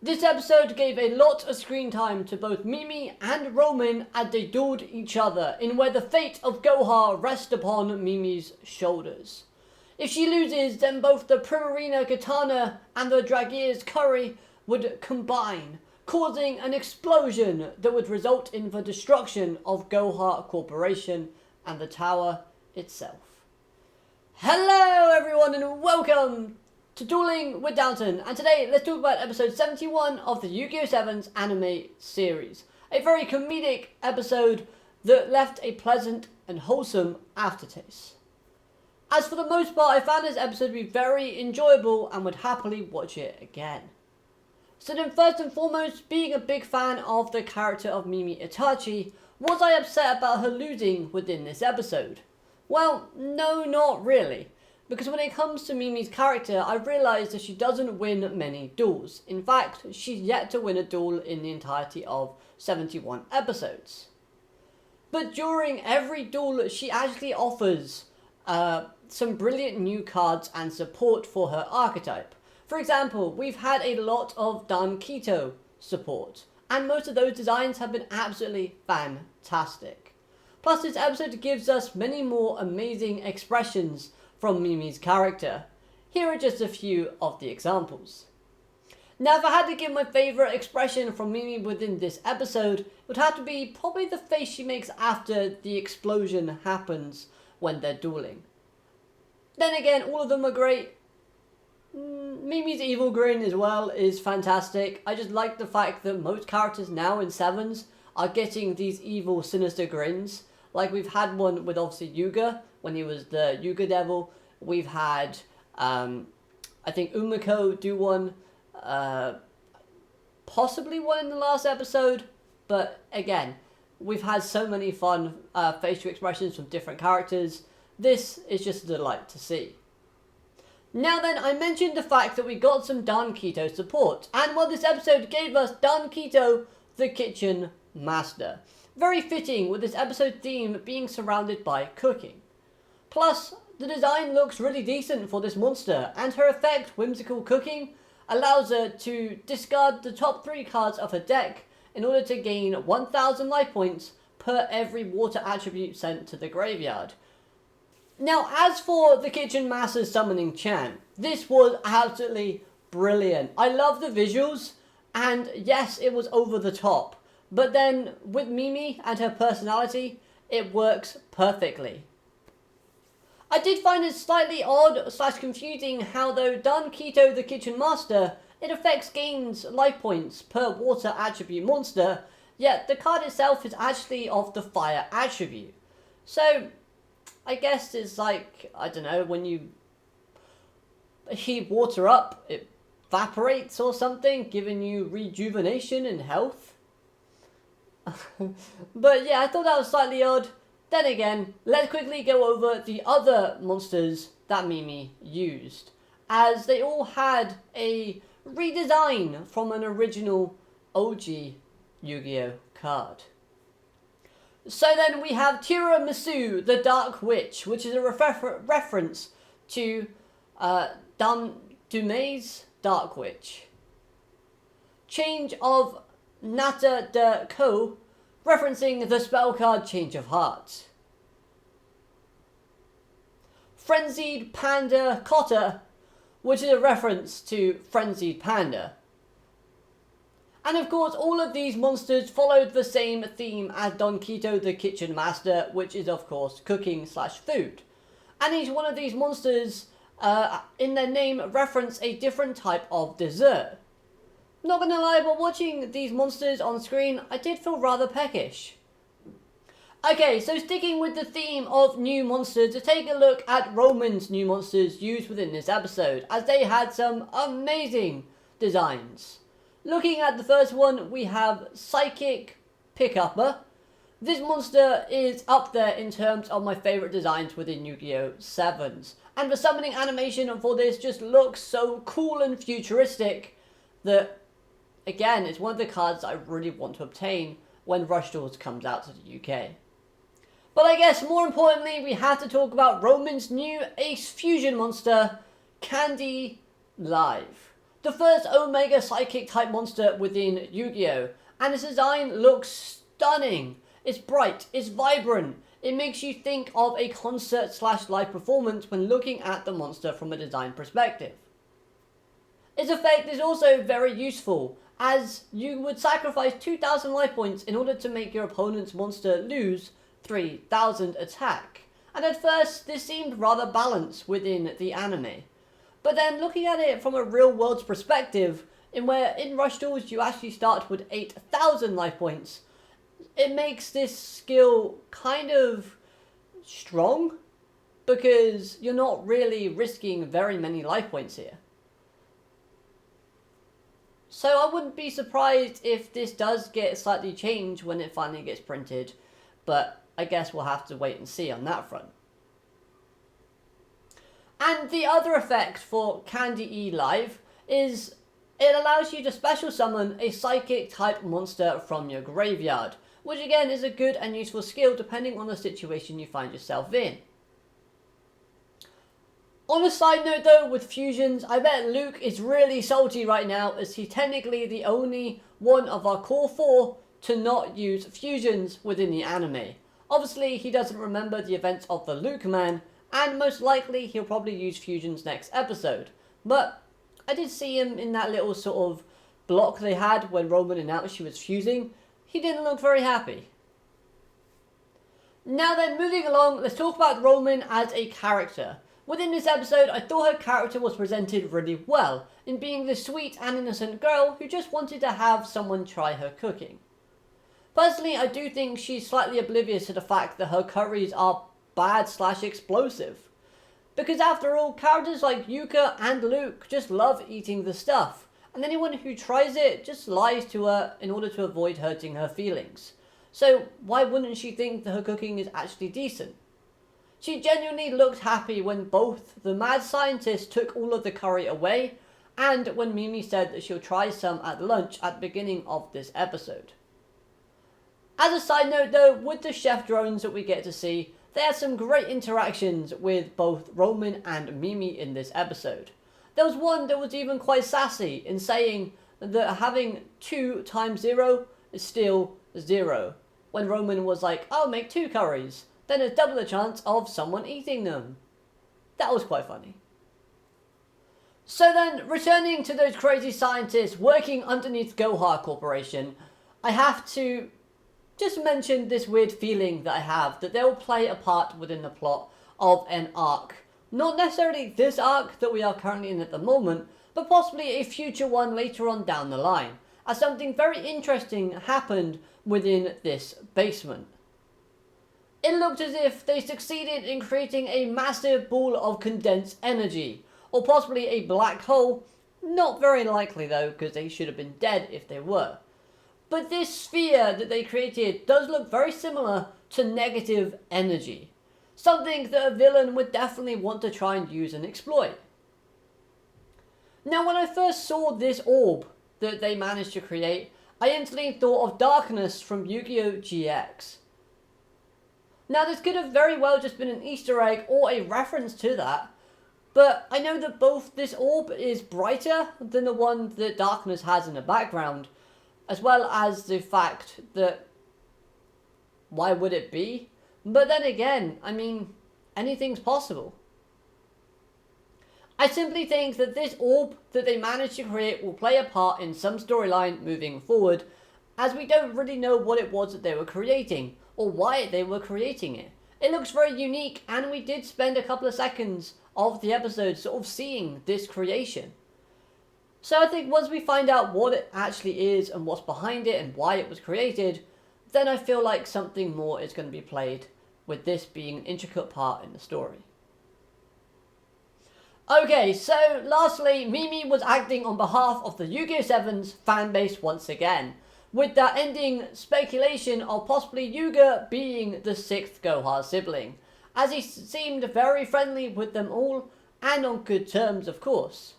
This episode gave a lot of screen time to both Mimi and Roman as they dueled each other in where the fate of Goha rests upon Mimi's shoulders. If she loses, then both the Primarina Katana and the Dragir's Curry would combine, causing an explosion that would result in the destruction of Goha Corporation and the tower itself. Hello everyone and welcome to Dueling with Downton, and today let's talk about episode 71 of the Yu-Gi-Oh! 7's anime series. A very comedic episode that left a pleasant and wholesome aftertaste. As for the most part, I found this episode to be very enjoyable and would happily watch it again. So then, first and foremost, being a big fan of the character of Mimi Itachi, was I upset about her losing within this episode? Well, no, not really. Because when it comes to Mimi's character, I realised that she doesn't win many duels. In fact, she's yet to win a duel in the entirety of 71 episodes. But during every duel, she actually offers some brilliant new cards and support for her archetype. For example, we've had a lot of Dan Keto support, and most of those designs have been absolutely fantastic. Plus, this episode gives us many more amazing expressions from Mimi's character. Here are just a few of the examples. Now, if I had to give my favourite expression from Mimi within this episode, it would have to be probably the face she makes after the explosion happens when they're dueling. Then again, all of them are great. Mimi's evil grin as well is fantastic. I just like the fact that most characters now in Sevens are getting these evil, sinister grins. Like we've had one with obviously Yuga, when he was the Yuga Devil. We've had, I think Umiko do one, possibly one in the last episode. But again, we've had so many fun facial expressions from different characters. This is just a delight to see. Now then, I mentioned the fact that we got some Dan Keto support, and well, this episode gave us Dan Keto, the Kitchen Master. Very fitting with this episode theme being surrounded by cooking. Plus, the design looks really decent for this monster, and her effect, Whimsical Cooking, allows her to discard the top 3 cards of her deck in order to gain 1000 life points per every water attribute sent to the graveyard. Now, as for the Kitchen Master summoning chant, this was absolutely brilliant. I love the visuals, and yes, it was over the top. But then, with Mimi and her personality, it works perfectly. I did find it slightly odd / confusing how though Dan Keto the Kitchen Master, it affects gains life points per water attribute monster, yet the card itself is actually of the fire attribute. So, I guess it's like, I don't know, when you heat water up, it evaporates or something, giving you rejuvenation and health. But yeah, I thought that was slightly odd. Then again, let's quickly go over the other monsters that Mimi used, as they all had a redesign from an original OG Yu-Gi-Oh! Card. So then we have Tiramisu, the Dark Witch, which is a reference to Dumay's Dark Witch. Change of Nata de Ko, referencing the spell card Change of Heart. Frenzied Panda Cotta, which is a reference to Frenzied Panda. And of course, all of these monsters followed the same theme as Dan Keto the Kitchen Master, which is of course cooking / food. And each one of these monsters, in their name, reference a different type of dessert. Not gonna lie, but watching these monsters on screen, I did feel rather peckish. Okay, so sticking with the theme of new monsters, to take a look at Roman's new monsters used within this episode, as they had some amazing designs. Looking at the first one, we have Psychic Pickupper. This monster is up there in terms of my favourite designs within Yu-Gi-Oh! 7s. And the summoning animation for this just looks so cool and futuristic that, again, it's one of the cards I really want to obtain when Rush Duels comes out to the UK. But I guess more importantly, we have to talk about Roman's new Ace Fusion monster, Candy Live. the first Omega Psychic type monster within Yu-Gi-Oh! And its design looks stunning. It's bright, it's vibrant, it makes you think of a concert/live performance when looking at the monster from a design perspective. Its effect is also very useful, as you would sacrifice 2,000 life points in order to make your opponent's monster lose 3,000 attack. And at first, this seemed rather balanced within the anime. But then looking at it from a real world's perspective, in Rush Duels you actually start with 8,000 life points, it makes this skill kind of strong, because you're not really risking very many life points here. So I wouldn't be surprised if this does get slightly changed when it finally gets printed, but I guess we'll have to wait and see on that front. And the other effect for Candy E Live is it allows you to special summon a psychic type monster from your graveyard, which again is a good and useful skill depending on the situation you find yourself in. On a side note though, with fusions, I bet Luke is really salty right now, as he's technically the only one of our core 4 to not use fusions within the anime. Obviously he doesn't remember the events of the Luke Man, and most likely he'll probably use fusions next episode. But I did see him in that little sort of block they had when Roman announced she was fusing. He didn't look very happy. Now then, moving along, let's talk about Roman as a character. Within this episode, I thought her character was presented really well, in being this sweet and innocent girl who just wanted to have someone try her cooking. Personally, I do think she's slightly oblivious to the fact that her curries are bad/explosive. Because after all, characters like Yuka and Luke just love eating the stuff, and anyone who tries it just lies to her in order to avoid hurting her feelings. So why wouldn't she think that her cooking is actually decent? She genuinely looked happy when both the mad scientist took all of the curry away, and when Mimi said that she'll try some at lunch at the beginning of this episode. As a side note though, with the chef drones that we get to see, they had some great interactions with both Roman and Mimi in this episode. There was one that was even quite sassy in saying that having 2 times 0 is still 0. When Roman was like, I'll make 2 curries, then there's double the chance of someone eating them. That was quite funny. So then, returning to those crazy scientists working underneath Goha Corporation, I have to just mention this weird feeling that I have that they'll play a part within the plot of an arc. Not necessarily this arc that we are currently in at the moment, but possibly a future one later on down the line, as something very interesting happened within this basement. It looked as if they succeeded in creating a massive ball of condensed energy, or possibly a black hole. Not very likely though, because they should have been dead if they were. But this sphere that they created does look very similar to negative energy. Something that a villain would definitely want to try and use and exploit. Now when I first saw this orb that they managed to create, I instantly thought of Darkness from Yu-Gi-Oh! GX. Now this could have very well just been an Easter egg or a reference to that, but I know that both this orb is brighter than the one that Darkness has in the background, as well as the fact that why would it be? But then again, I mean, anything's possible. I simply think that this orb that they managed to create will play a part in some storyline moving forward, as we don't really know what it was that they were creating, or why they were creating it. It looks very unique, and we did spend a couple of seconds of the episode sort of seeing this creation. So I think once we find out what it actually is and what's behind it and why it was created, then I feel like something more is going to be played, with this being an intricate part in the story. Okay, so lastly, Mimi was acting on behalf of the Yu-Gi-Oh! Sevens fanbase once again, with that ending speculation of possibly Yuga being the 6th Goha sibling, as he seemed very friendly with them all, and on good terms of course.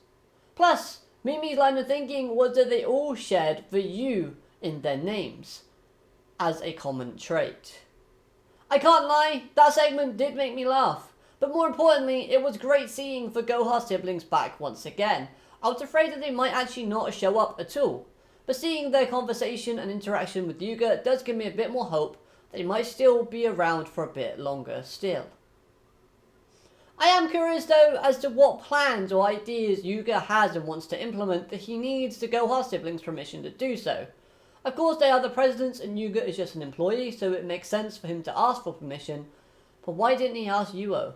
Plus, Mimi's line of thinking was that they all shared the U in their names, as a common trait. I can't lie, that segment did make me laugh, but more importantly, it was great seeing the Goha siblings back once again. I was afraid that they might actually not show up at all, but seeing their conversation and interaction with Yuga does give me a bit more hope that he might still be around for a bit longer still. I am curious though as to what plans or ideas Yuga has and wants to implement that he needs the Goha siblings' permission to do so. Of course they are the presidents and Yuga is just an employee, so it makes sense for him to ask for permission, but why didn't he ask Yuo?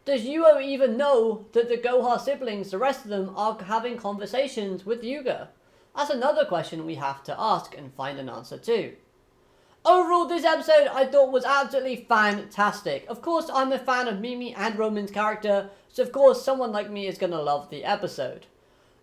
Does Yuo even know that the Goha siblings, the rest of them, are having conversations with Yuga? That's another question we have to ask and find an answer to. Overall, this episode I thought was absolutely fantastic. Of course, I'm a fan of Mimi and Roman's character, so of course someone like me is going to love the episode.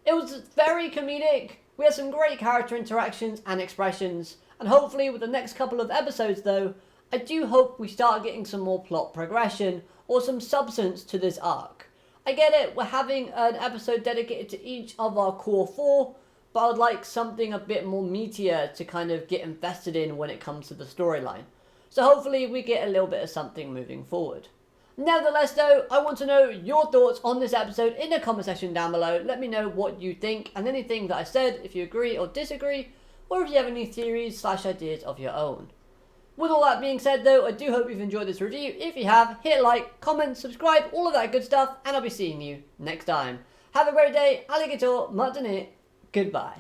It was very comedic, we had some great character interactions and expressions, and hopefully with the next couple of episodes though, I do hope we start getting some more plot progression or some substance to this arc. I get it, we're having an episode dedicated to each of our core four, but I would like something a bit more meatier to kind of get invested in when it comes to the storyline. So hopefully we get a little bit of something moving forward. Nevertheless though, I want to know your thoughts on this episode in the comment section down below. Let me know what you think and anything that I said, if you agree or disagree, or if you have any theories / ideas of your own. With all that being said though, I do hope you've enjoyed this review. If you have, hit like, comment, subscribe, all of that good stuff, and I'll be seeing you next time. Have a great day, alligator, matane. Goodbye.